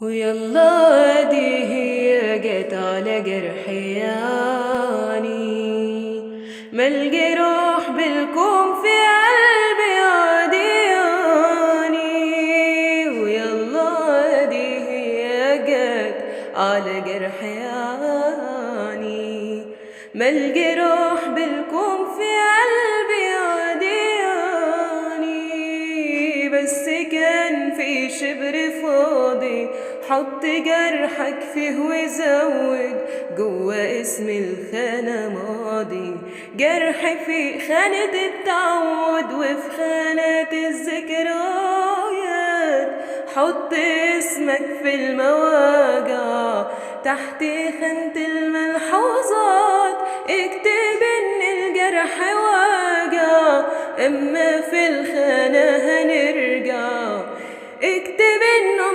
ويلا دي هي جت على جرحي يعني ما الجروح بالكون في قلبي عادياني. ويلا دي هي جت على جرحي يعني ما الجروح بالكون في قلبي عادياني. بس كان في شبر فاضي حط جرحك فيه وزود جوا اسم الخانة ماضي. جرح في خانة التعود وفي خانة الذكريات حط اسمك في المواجع تحت خانة الملحوظات. اكتب ان الجرح واجع اما في الخانة هنرجع. اكتب انه